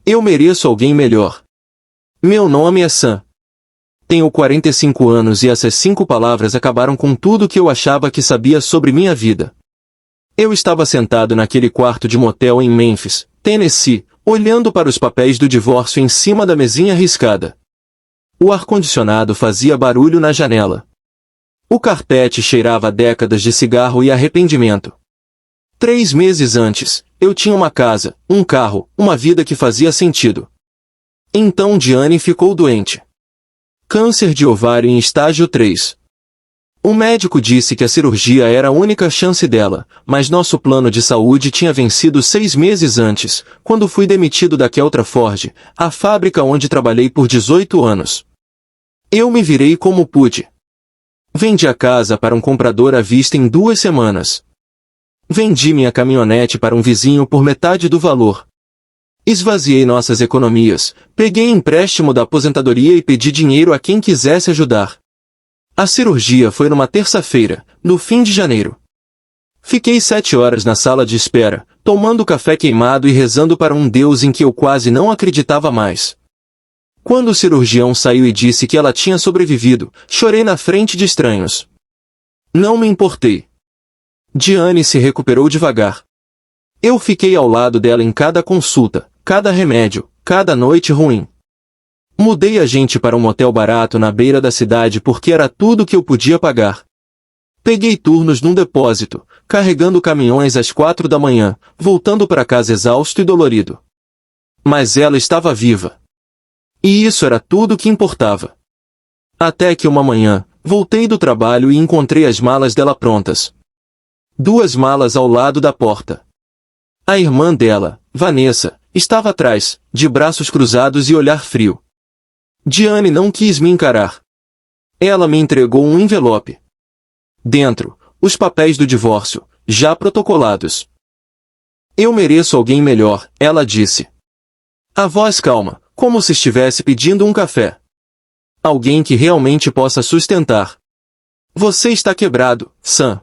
Eu mereço alguém melhor. Meu nome é Sam. Tenho 45 anos e essas 5 palavras acabaram com tudo que eu achava que sabia sobre minha vida. Eu estava sentado naquele quarto de motel em Memphis, Tennessee, olhando para os papéis do divórcio em cima da mesinha riscada. O ar-condicionado fazia barulho na janela. O carpete cheirava a décadas de cigarro e arrependimento. 3 meses antes, eu tinha uma casa, um carro, uma vida que fazia sentido. Então Diane ficou doente. Câncer de ovário em estágio 3. O médico disse que a cirurgia era a única chance dela, mas nosso plano de saúde tinha vencido 6 meses antes, quando fui demitido da Keltra Ford, a fábrica onde trabalhei por 18 anos. Eu me virei como pude. Vendi a casa para um comprador à vista em 2 semanas. Vendi minha caminhonete para um vizinho por metade do valor. Esvaziei nossas economias, peguei empréstimo da aposentadoria e pedi dinheiro a quem quisesse ajudar. A cirurgia foi numa terça-feira, no fim de janeiro. Fiquei 7 horas na sala de espera, tomando café queimado e rezando para um Deus em que eu quase não acreditava mais. Quando o cirurgião saiu e disse que ela tinha sobrevivido, chorei na frente de estranhos. Não me importei. Diane se recuperou devagar. Eu fiquei ao lado dela em cada consulta, cada remédio, cada noite ruim. Mudei a gente para um motel barato na beira da cidade porque era tudo que eu podia pagar. Peguei turnos num depósito, carregando caminhões às 4 da manhã, voltando para casa exausto e dolorido. Mas ela estava viva. E isso era tudo que importava. Até que uma manhã, voltei do trabalho e encontrei as malas dela prontas. 2 malas ao lado da porta. A irmã dela, Vanessa, estava atrás, de braços cruzados e olhar frio. Diane não quis me encarar. Ela me entregou um envelope. Dentro, os papéis do divórcio, já protocolados. Eu mereço alguém melhor, ela disse. A voz calma, como se estivesse pedindo um café. Alguém que realmente possa sustentar. Você está quebrado, Sam.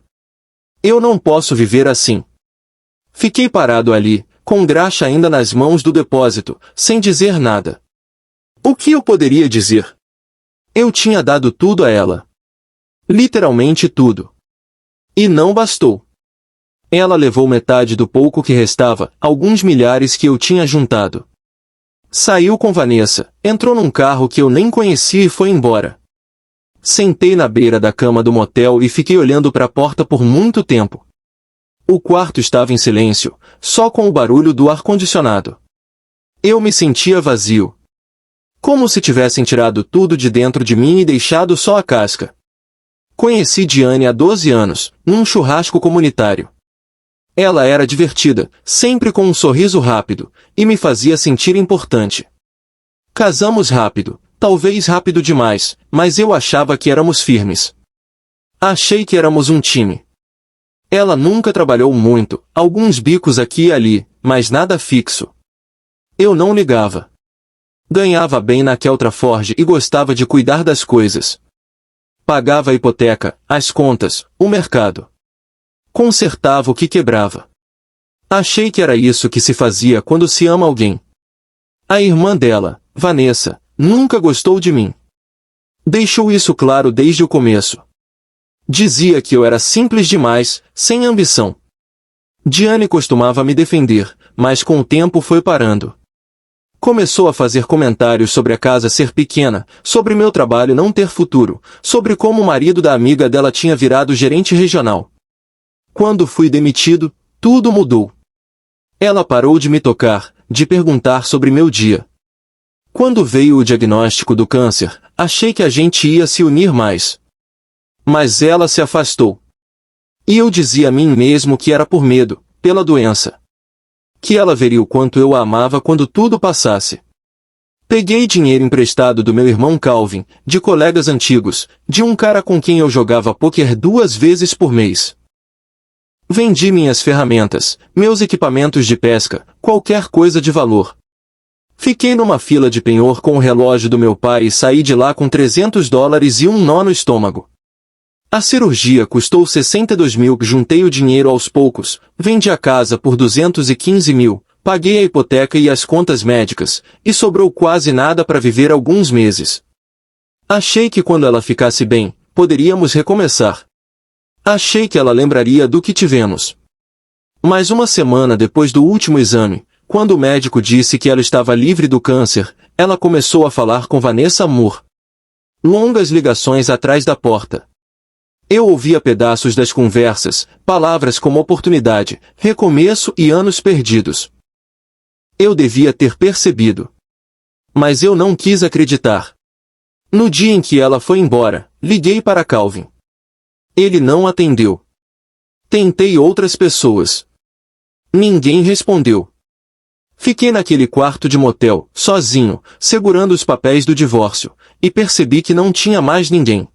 Eu não posso viver assim. Fiquei parado ali, com graxa ainda nas mãos do depósito, sem dizer nada. O que eu poderia dizer? Eu tinha dado tudo a ela. Literalmente tudo. E não bastou. Ela levou metade do pouco que restava, alguns milhares que eu tinha juntado. Saiu com Vanessa, entrou num carro que eu nem conhecia e foi embora. Sentei na beira da cama do motel e fiquei olhando para a porta por muito tempo. O quarto estava em silêncio, só com o barulho do ar-condicionado. Eu me sentia vazio. Como se tivessem tirado tudo de dentro de mim e deixado só a casca. Conheci Diane há 12 anos, num churrasco comunitário. Ela era divertida, sempre com um sorriso rápido, e me fazia sentir importante. Casamos rápido, talvez rápido demais, mas eu achava que éramos firmes. Achei que éramos um time. Ela nunca trabalhou muito, alguns bicos aqui e ali, mas nada fixo. Eu não ligava. Ganhava bem na Keltra Ford e gostava de cuidar das coisas. Pagava a hipoteca, as contas, o mercado. Consertava o que quebrava. Achei que era isso que se fazia quando se ama alguém. A irmã dela, Vanessa, nunca gostou de mim. Deixou isso claro desde o começo. Dizia que eu era simples demais, sem ambição. Diane costumava me defender, mas com o tempo foi parando. Começou a fazer comentários sobre a casa ser pequena, sobre meu trabalho não ter futuro, sobre como o marido da amiga dela tinha virado gerente regional. Quando fui demitido, tudo mudou. Ela parou de me tocar, de perguntar sobre meu dia. Quando veio o diagnóstico do câncer, achei que a gente ia se unir mais. Mas ela se afastou. E eu dizia a mim mesmo que era por medo, pela doença. Que ela veria o quanto eu a amava quando tudo passasse. Peguei dinheiro emprestado do meu irmão Calvin, de colegas antigos, de um cara com quem eu jogava pôquer 2 vezes por mês. Vendi minhas ferramentas, meus equipamentos de pesca, qualquer coisa de valor. Fiquei numa fila de penhor com o relógio do meu pai e saí de lá com $300 e um nó no estômago. A cirurgia custou 62 mil, juntei o dinheiro aos poucos, vendi a casa por 215 mil, Paguei a hipoteca e as contas médicas, e sobrou quase nada para viver alguns meses. Achei que quando ela ficasse bem, poderíamos recomeçar. Achei que ela lembraria do que tivemos. Mas uma semana depois do último exame, quando o médico disse que ela estava livre do câncer, ela começou a falar com Vanessa Moore. Longas ligações atrás da porta. Eu ouvia pedaços das conversas, palavras como oportunidade, recomeço e anos perdidos. Eu devia ter percebido. Mas eu não quis acreditar. No dia em que ela foi embora, liguei para Calvin. Ele não atendeu. Tentei outras pessoas. Ninguém respondeu. Fiquei naquele quarto de motel, sozinho, segurando os papéis do divórcio, e percebi que não tinha mais ninguém.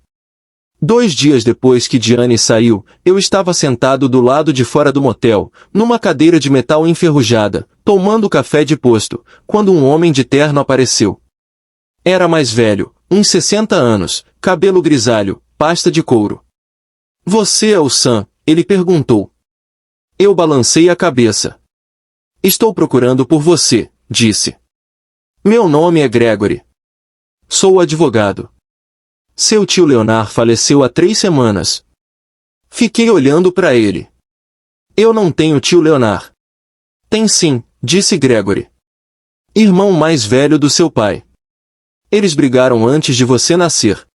2 dias depois que Diane saiu, eu estava sentado do lado de fora do motel, numa cadeira de metal enferrujada, tomando café de posto, quando um homem de terno apareceu. Era mais velho, uns 60 anos, cabelo grisalho, pasta de couro. Você é o Sam? Ele perguntou. Eu balancei a cabeça. Estou procurando por você, disse. Meu nome é Gregory. Sou advogado. Seu tio Leonard faleceu há 3 semanas. Fiquei olhando para ele. Eu não tenho tio Leonard. Tem sim, disse Gregory. Irmão mais velho do seu pai. Eles brigaram antes de você nascer.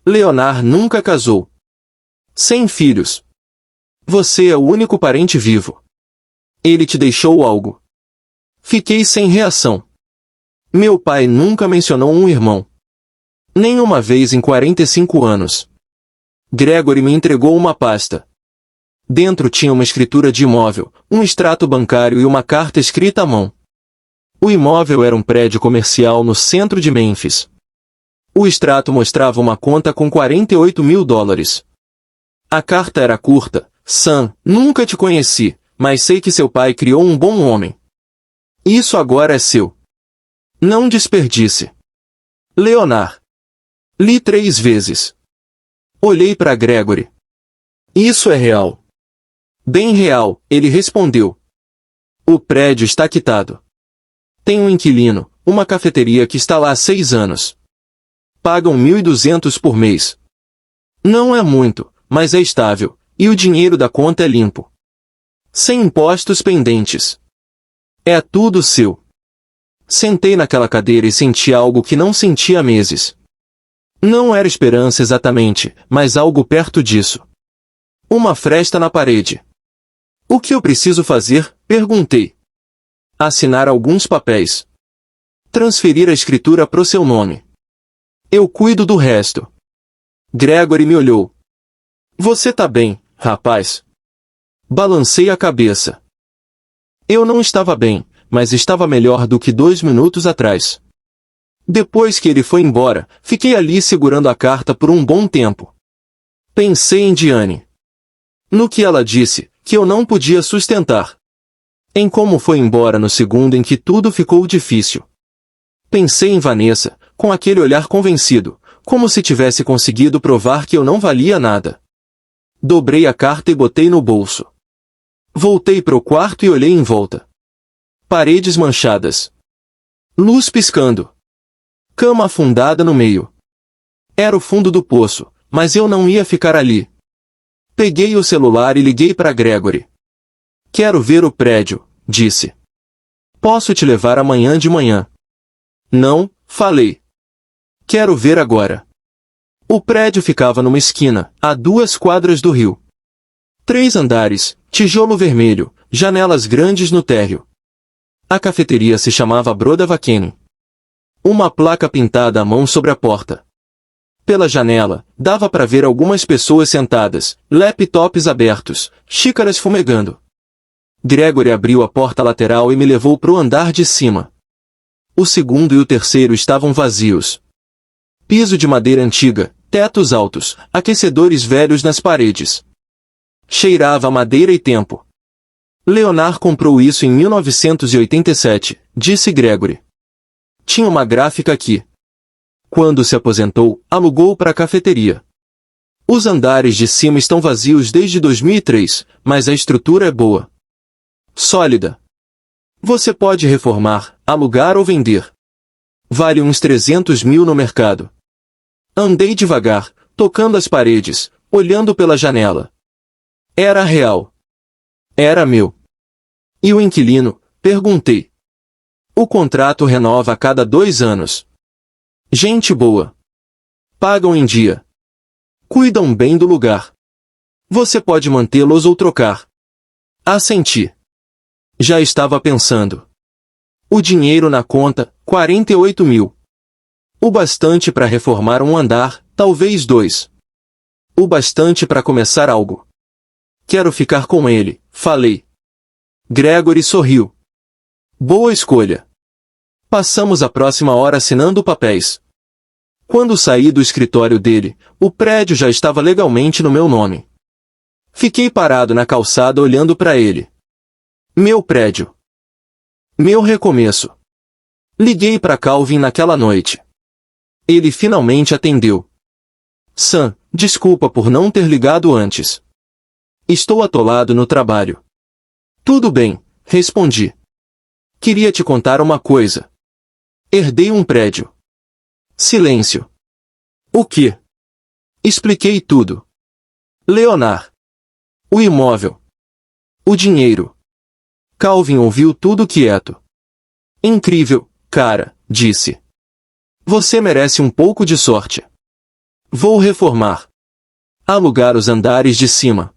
Leonard nunca casou. Sem filhos. Você é o único parente vivo. Ele te deixou algo? Fiquei sem reação. Meu pai nunca mencionou um irmão. Nem uma vez em 45 anos. Gregory me entregou uma pasta. Dentro tinha uma escritura de imóvel, um extrato bancário e uma carta escrita à mão. O imóvel era um prédio comercial no centro de Memphis. O extrato mostrava uma conta com $48.000. A carta era curta. Sam, nunca te conheci, mas sei que seu pai criou um bom homem. Isso agora é seu. Não desperdice. Leonard. Li 3 vezes. Olhei para Gregory. Isso é real. Bem real, ele respondeu. O prédio está quitado. Tem um inquilino, uma cafeteria que está lá há 6 anos. Pagam $1.200 por mês. Não é muito, mas é estável, e o dinheiro da conta é limpo. Sem impostos pendentes. É tudo seu. Sentei naquela cadeira e senti algo que não sentia há meses. Não era esperança exatamente, mas algo perto disso. Uma fresta na parede. O que eu preciso fazer? Perguntei. Assinar alguns papéis. Transferir a escritura pro seu nome. Eu cuido do resto. Gregory me olhou. Você tá bem, rapaz? Balancei a cabeça. Eu não estava bem, mas estava melhor do que 2 minutos atrás. Depois que ele foi embora, fiquei ali segurando a carta por um bom tempo. Pensei em Diane. No que ela disse, que eu não podia sustentar. Em como foi embora no segundo em que tudo ficou difícil. Pensei em Vanessa, com aquele olhar convencido, como se tivesse conseguido provar que eu não valia nada. Dobrei a carta e botei no bolso. Voltei para o quarto e olhei em volta. Paredes manchadas. Luz piscando. Cama afundada no meio. Era o fundo do poço, mas eu não ia ficar ali. Peguei o celular e liguei para Gregory. Quero ver o prédio, disse. Posso te levar amanhã de manhã? Não, falei. Quero ver agora. O prédio ficava numa esquina, a 2 quadras do rio. 3 andares, tijolo vermelho, janelas grandes no térreo. A cafeteria se chamava Brodavaquene. Uma placa pintada à mão sobre a porta. Pela janela, dava para ver algumas pessoas sentadas, laptops abertos, xícaras fumegando. Gregory abriu a porta lateral e me levou pro andar de cima. O segundo e o terceiro estavam vazios. Piso de madeira antiga, tetos altos, aquecedores velhos nas paredes. Cheirava a madeira e tempo. Leonard comprou isso em 1987, disse Gregory. Tinha uma gráfica aqui. Quando se aposentou, alugou para a cafeteria. Os andares de cima estão vazios desde 2003, mas a estrutura é boa. Sólida. Você pode reformar, alugar ou vender. Vale uns 300 mil no mercado. Andei devagar, tocando as paredes, olhando pela janela. Era real. Era meu. E o inquilino? Perguntei. O contrato renova a cada 2 anos. Gente boa. Pagam em dia. Cuidam bem do lugar. Você pode mantê-los ou trocar. Assenti. Já estava pensando. O dinheiro na conta, 48 mil. O bastante para reformar um andar, talvez 2. O bastante para começar algo. Quero ficar com ele, falei. Gregory sorriu. Boa escolha. Passamos a próxima hora assinando papéis. Quando saí do escritório dele, o prédio já estava legalmente no meu nome. Fiquei parado na calçada olhando para ele. Meu prédio. Meu recomeço. Liguei para Calvin naquela noite. Ele finalmente atendeu. Sam, desculpa por não ter ligado antes. Estou atolado no trabalho. Tudo bem, respondi. Queria te contar uma coisa. Herdei um prédio. Silêncio. O quê? Expliquei tudo. Leonard. O imóvel. O dinheiro. Calvin ouviu tudo quieto. Incrível, cara, disse. Você merece um pouco de sorte. Vou reformar. Alugar os andares de cima.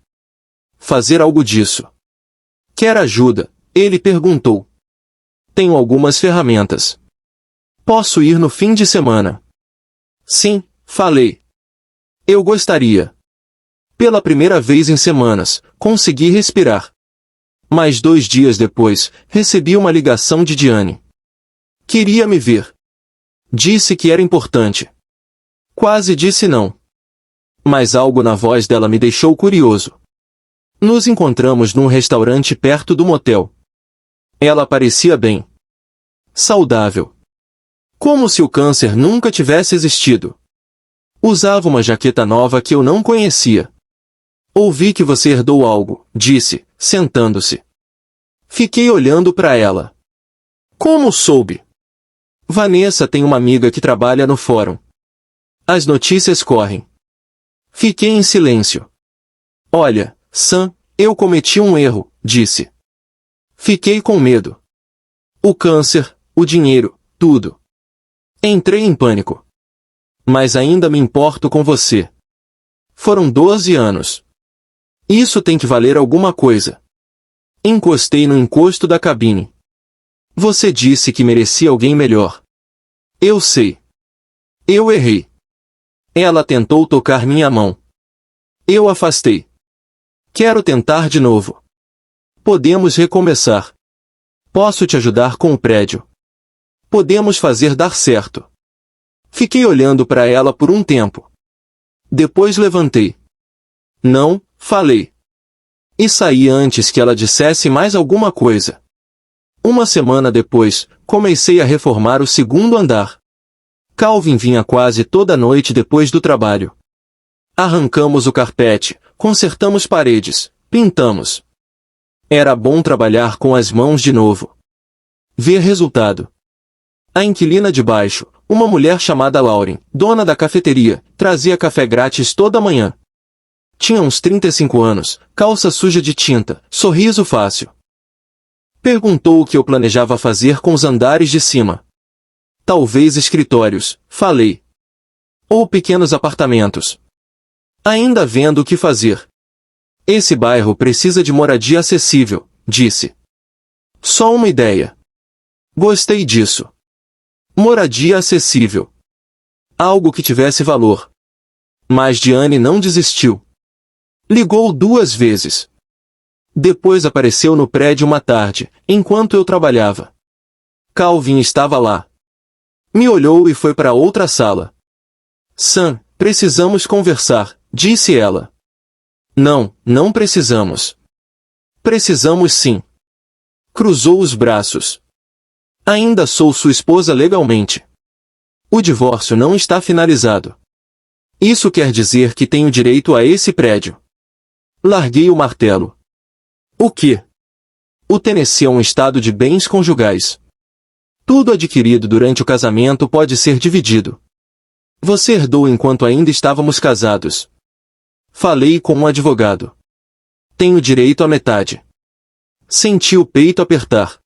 Fazer algo disso. Quer ajuda? Ele perguntou. Tenho algumas ferramentas. Posso ir no fim de semana? Sim, falei. Eu gostaria. Pela primeira vez em semanas, consegui respirar. Mas 2 dias depois, recebi uma ligação de Diane. Queria me ver. Disse que era importante. Quase disse não. Mas algo na voz dela me deixou curioso. Nos encontramos num restaurante perto do motel. Ela parecia bem. Saudável. Como se o câncer nunca tivesse existido. Usava uma jaqueta nova que eu não conhecia. Ouvi que você herdou algo, disse, sentando-se. Fiquei olhando para ela. Como soube? Vanessa tem uma amiga que trabalha no fórum. As notícias correm. Fiquei em silêncio. Olha, Sam, eu cometi um erro, disse. Fiquei com medo. O câncer, o dinheiro, tudo. Entrei em pânico. Mas ainda me importo com você. Foram 12 anos. Isso tem que valer alguma coisa. Encostei no encosto da cabine. Você disse que merecia alguém melhor. Eu sei. Eu errei. Ela tentou tocar minha mão. Eu afastei. Quero tentar de novo. Podemos recomeçar. Posso te ajudar com o prédio. Podemos fazer dar certo. Fiquei olhando para ela por um tempo. Depois levantei. Não, falei. E saí antes que ela dissesse mais alguma coisa. Uma semana depois, comecei a reformar o 2º andar. Calvin vinha quase toda noite depois do trabalho. Arrancamos o carpete, consertamos paredes, pintamos. Era bom trabalhar com as mãos de novo. Ver resultado. A inquilina de baixo, uma mulher chamada Lauren, dona da cafeteria, trazia café grátis toda manhã. Tinha uns 35 anos, calça suja de tinta, sorriso fácil. Perguntou o que eu planejava fazer com os andares de cima. Talvez escritórios, falei. Ou pequenos apartamentos. Ainda vendo o que fazer. Esse bairro precisa de moradia acessível, disse. Só uma ideia. Gostei disso. Moradia acessível. Algo que tivesse valor. Mas Diane não desistiu. Ligou 2 vezes. Depois apareceu no prédio uma tarde, enquanto eu trabalhava. Calvin estava lá. Me olhou e foi para outra sala. Sam, precisamos conversar, disse ela. Não, não precisamos. Precisamos sim. Cruzou os braços. Ainda sou sua esposa legalmente. O divórcio não está finalizado. Isso quer dizer que tenho direito a esse prédio. Larguei o martelo. O quê? O Tennessee é um estado de bens conjugais. Tudo adquirido durante o casamento pode ser dividido. Você herdou enquanto ainda estávamos casados. Falei com um advogado. Tenho direito à metade. Senti o peito apertar.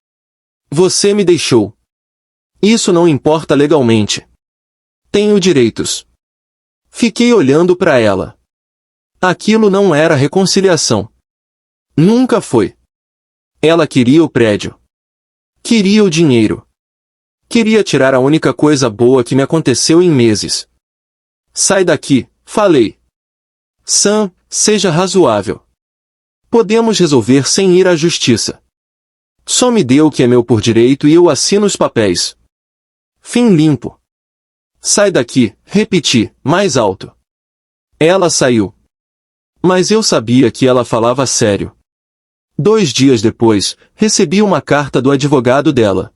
Você me deixou. Isso não importa legalmente. Tenho direitos. Fiquei olhando para ela. Aquilo não era reconciliação. Nunca foi. Ela queria o prédio. Queria o dinheiro. Queria tirar a única coisa boa que me aconteceu em meses. Sai daqui, falei. Sam, seja razoável. Podemos resolver sem ir à justiça. Só me dê o que é meu por direito e eu assino os papéis. Fim limpo. Sai daqui, repeti, mais alto. Ela saiu. Mas eu sabia que ela falava sério. 2 dias depois, recebi uma carta do advogado dela.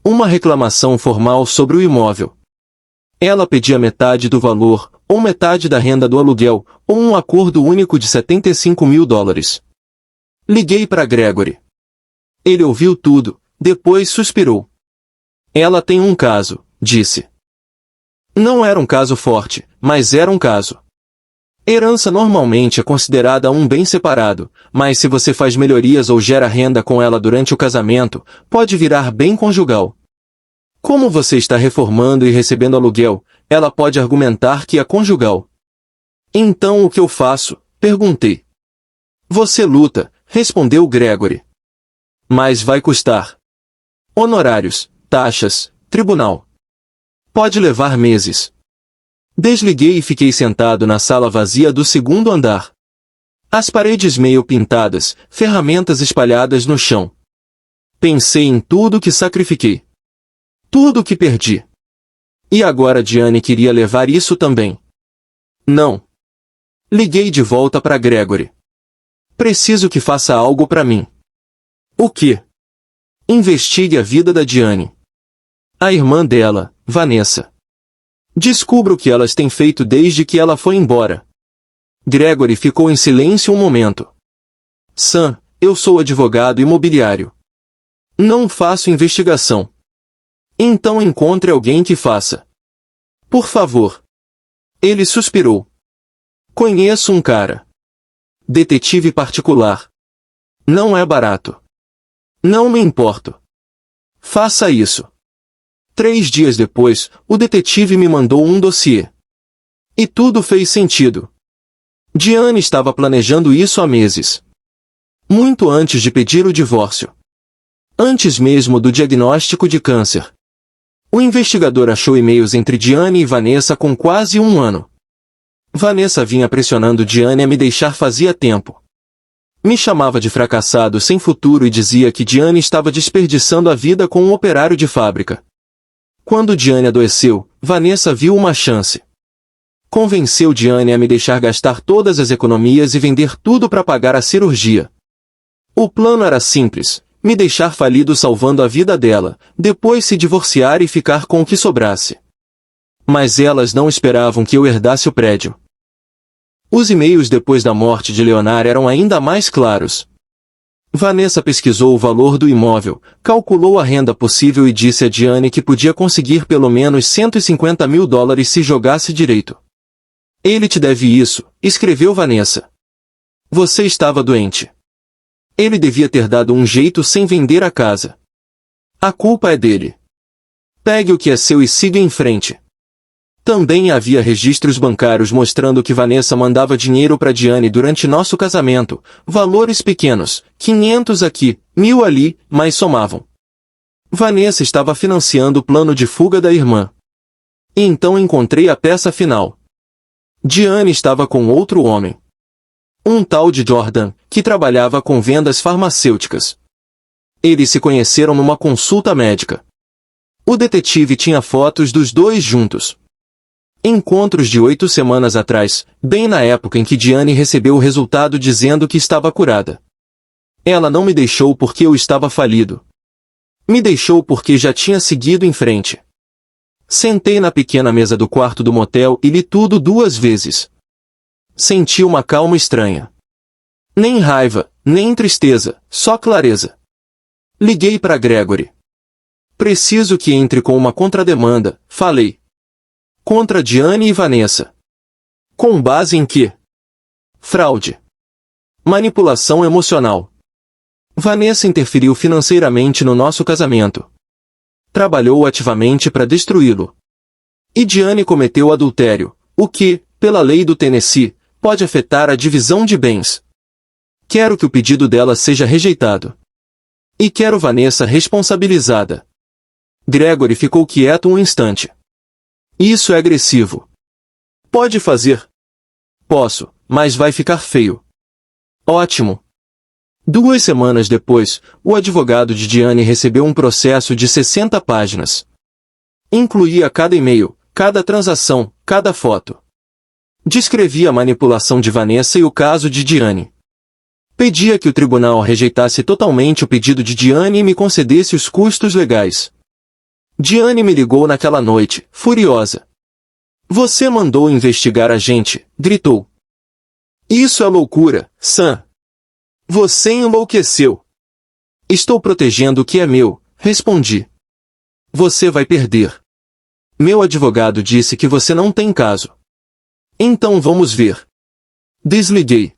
Uma reclamação formal sobre o imóvel. Ela pedia metade do valor, ou metade da renda do aluguel, ou um acordo único de $75.000. Liguei para Gregory. Ele ouviu tudo, depois suspirou. Ela tem um caso, disse. Não era um caso forte, mas era um caso. Herança normalmente é considerada um bem separado, mas se você faz melhorias ou gera renda com ela durante o casamento, pode virar bem conjugal. Como você está reformando e recebendo aluguel, ela pode argumentar que é conjugal. Então o que eu faço? Perguntei. Você luta, respondeu Gregory. Mas vai custar. Honorários, taxas, tribunal. Pode levar meses. Desliguei e fiquei sentado na sala vazia do 2º andar. As paredes meio pintadas, ferramentas espalhadas no chão. Pensei em tudo que sacrifiquei. Tudo que perdi. E agora Diane queria levar isso também. Não. Liguei de volta para Gregory. Preciso que faça algo para mim. O quê? Investigue a vida da Diane. A irmã dela, Vanessa. Descubra o que elas têm feito desde que ela foi embora. Gregory ficou em silêncio um momento. Sam, eu sou advogado imobiliário. Não faço investigação. Então encontre alguém que faça. Por favor. Ele suspirou. Conheço um cara. Detetive particular. Não é barato. Não me importo. Faça isso. 3 dias depois, o detetive me mandou um dossiê. E tudo fez sentido. Diane estava planejando isso há meses. Muito antes de pedir o divórcio. Antes mesmo do diagnóstico de câncer. O investigador achou e-mails entre Diane e Vanessa com quase 1 ano. Vanessa vinha pressionando Diane a me deixar fazia tempo. Me chamava de fracassado sem futuro e dizia que Diane estava desperdiçando a vida com um operário de fábrica. Quando Diane adoeceu, Vanessa viu uma chance. Convenceu Diane a me deixar gastar todas as economias e vender tudo para pagar a cirurgia. O plano era simples, me deixar falido salvando a vida dela, depois se divorciar e ficar com o que sobrasse. Mas elas não esperavam que eu herdasse o prédio. Os e-mails depois da morte de Leonard eram ainda mais claros. Vanessa pesquisou o valor do imóvel, calculou a renda possível e disse a Diane que podia conseguir pelo menos $150.000 se jogasse direito. Ele te deve isso, escreveu Vanessa. Você estava doente. Ele devia ter dado um jeito sem vender a casa. A culpa é dele. Pegue o que é seu e siga em frente. Também havia registros bancários mostrando que Vanessa mandava dinheiro para Diane durante nosso casamento, valores pequenos, 500 aqui, 1.000 ali, mas somavam. Vanessa estava financiando o plano de fuga da irmã. E então encontrei a peça final. Diane estava com outro homem. Um tal de Jordan, que trabalhava com vendas farmacêuticas. Eles se conheceram numa consulta médica. O detetive tinha fotos dos dois juntos. Encontros de 8 semanas atrás, bem na época em que Diane recebeu o resultado dizendo que estava curada. Ela não me deixou porque eu estava falido. Me deixou porque já tinha seguido em frente. Sentei na pequena mesa do quarto do motel e li tudo 2 vezes. Senti uma calma estranha. Nem raiva, nem tristeza, só clareza. Liguei para Gregory. Preciso que entre com uma contrademanda, falei. Contra Diane e Vanessa. Com base em quê? Fraude. Manipulação emocional. Vanessa interferiu financeiramente no nosso casamento. Trabalhou ativamente para destruí-lo. E Diane cometeu adultério, o que, pela lei do Tennessee, pode afetar a divisão de bens. Quero que o pedido dela seja rejeitado. E quero Vanessa responsabilizada. Gregory ficou quieto um instante. Isso é agressivo. Pode fazer. Posso, mas vai ficar feio. Ótimo. 2 semanas depois, o advogado de Diane recebeu um processo de 60 páginas. Incluía cada e-mail, cada transação, cada foto. Descrevia a manipulação de Vanessa e o caso de Diane. Pedia que o tribunal rejeitasse totalmente o pedido de Diane e me concedesse os custos legais. Diane me ligou naquela noite, furiosa. Você mandou investigar a gente, gritou. Isso é loucura, Sam. Você enlouqueceu. Estou protegendo o que é meu, respondi. Você vai perder. Meu advogado disse que você não tem caso. Então vamos ver. Desliguei.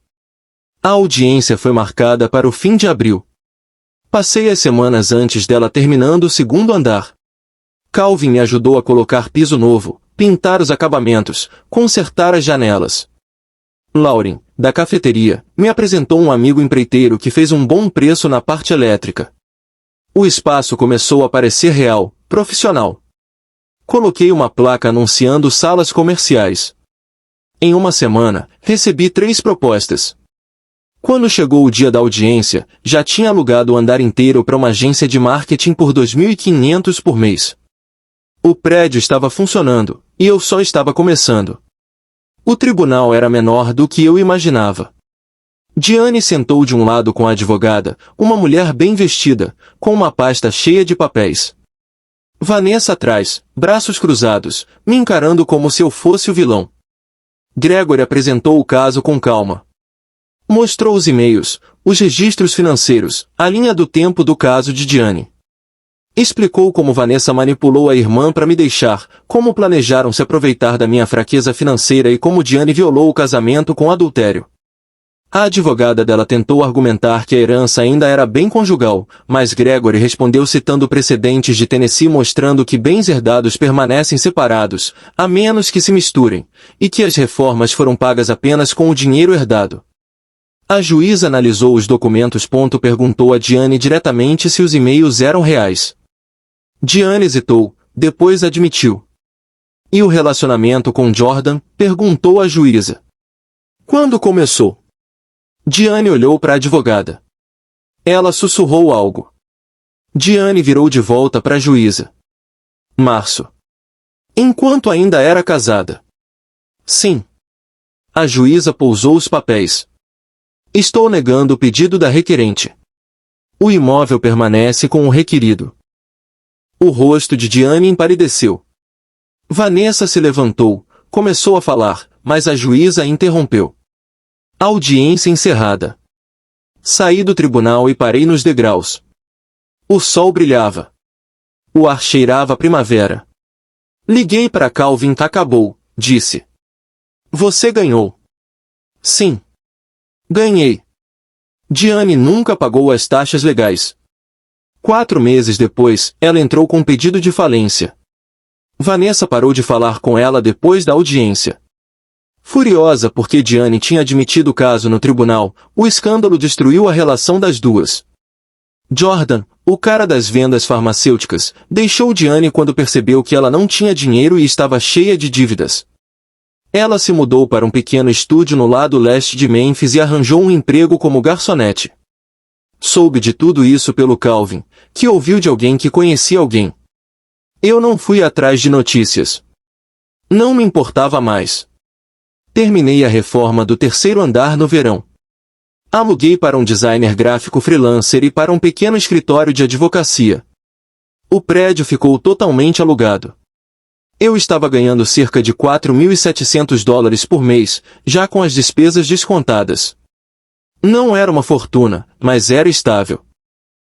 A audiência foi marcada para o fim de abril. Passei as semanas antes dela terminando o segundo andar. Calvin me ajudou a colocar piso novo, pintar os acabamentos, consertar as janelas. Lauren, da cafeteria, me apresentou um amigo empreiteiro que fez um bom preço na parte elétrica. O espaço começou a parecer real, profissional. Coloquei uma placa anunciando salas comerciais. Em uma semana, recebi 3 propostas. Quando chegou o dia da audiência, já tinha alugado o andar inteiro para uma agência de marketing por $2.500 por mês. O prédio estava funcionando, e eu só estava começando. O tribunal era menor do que eu imaginava. Diane sentou de um lado com a advogada, uma mulher bem vestida, com uma pasta cheia de papéis. Vanessa atrás, braços cruzados, me encarando como se eu fosse o vilão. Gregory apresentou o caso com calma. Mostrou os e-mails, os registros financeiros, a linha do tempo do caso de Diane. Explicou como Vanessa manipulou a irmã para me deixar, como planejaram se aproveitar da minha fraqueza financeira e como Diane violou o casamento com adultério. A advogada dela tentou argumentar que a herança ainda era bem conjugal, mas Gregory respondeu citando precedentes de Tennessee mostrando que bens herdados permanecem separados, a menos que se misturem, e que as reformas foram pagas apenas com o dinheiro herdado. A juíza analisou os documentos. Perguntou a Diane diretamente se os e-mails eram reais. Diane hesitou, depois admitiu. E o relacionamento com Jordan? Perguntou a juíza. Quando começou? Diane olhou para a advogada. Ela sussurrou algo. Diane virou de volta para a juíza. Março. Enquanto ainda era casada. Sim. A juíza pousou os papéis. Estou negando o pedido da requerente. O imóvel permanece com o requerido. O rosto de Diane empalideceu. Vanessa se levantou, começou a falar, mas a juíza a interrompeu. Audiência encerrada. Saí do tribunal e parei nos degraus. O sol brilhava. O ar cheirava a primavera. Liguei para Calvin. Acabou, disse. Você ganhou. Sim. Ganhei. Diane nunca pagou as taxas legais. 4 meses depois, ela entrou com pedido de falência. Vanessa parou de falar com ela depois da audiência. Furiosa porque Diane tinha admitido o caso no tribunal, o escândalo destruiu a relação das duas. Jordan, o cara das vendas farmacêuticas, deixou Diane quando percebeu que ela não tinha dinheiro e estava cheia de dívidas. Ela se mudou para um pequeno estúdio no lado leste de Memphis e arranjou um emprego como garçonete. Soube de tudo isso pelo Calvin, que ouviu de alguém que conhecia alguém. Eu não fui atrás de notícias. Não me importava mais. Terminei a reforma do 3º andar no verão. Aluguei para um designer gráfico freelancer e para um pequeno escritório de advocacia. O prédio ficou totalmente alugado. Eu estava ganhando cerca de $4.700 por mês, já com as despesas descontadas. Não era uma fortuna, mas era estável.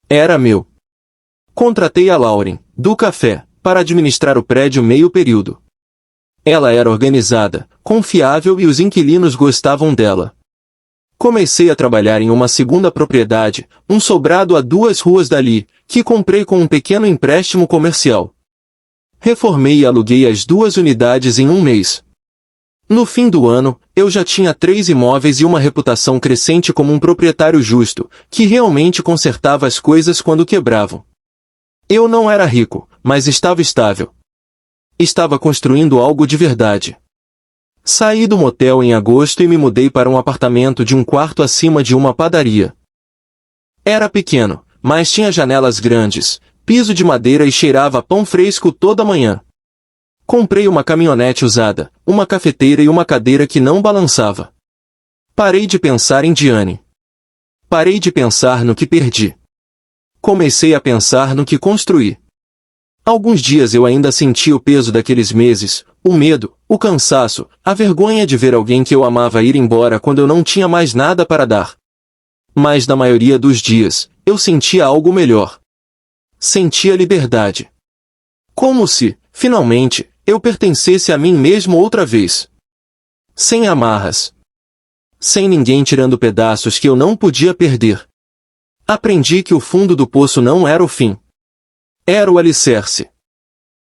Era meu. Contratei a Lauren, do café, para administrar o prédio meio período. Ela era organizada, confiável e os inquilinos gostavam dela. Comecei a trabalhar em uma segunda propriedade, um sobrado a 2 ruas dali, que comprei com um pequeno empréstimo comercial. Reformei e aluguei as 2 unidades em um mês. No fim do ano, eu já tinha 3 imóveis e uma reputação crescente como um proprietário justo, que realmente consertava as coisas quando quebravam. Eu não era rico, mas estava estável. Estava construindo algo de verdade. Saí do motel em agosto e me mudei para um apartamento de um quarto acima de uma padaria. Era pequeno, mas tinha janelas grandes, piso de madeira e cheirava a pão fresco toda manhã. Comprei uma caminhonete usada, uma cafeteira e uma cadeira que não balançava. Parei de pensar em Diane. Parei de pensar no que perdi. Comecei a pensar no que construí. Alguns dias eu ainda sentia o peso daqueles meses, o medo, o cansaço, a vergonha de ver alguém que eu amava ir embora quando eu não tinha mais nada para dar. Mas na maioria dos dias, eu sentia algo melhor. Sentia liberdade. Como se, finalmente, eu pertencesse a mim mesmo outra vez. Sem amarras. Sem ninguém tirando pedaços que eu não podia perder. Aprendi que o fundo do poço não era o fim. Era o alicerce.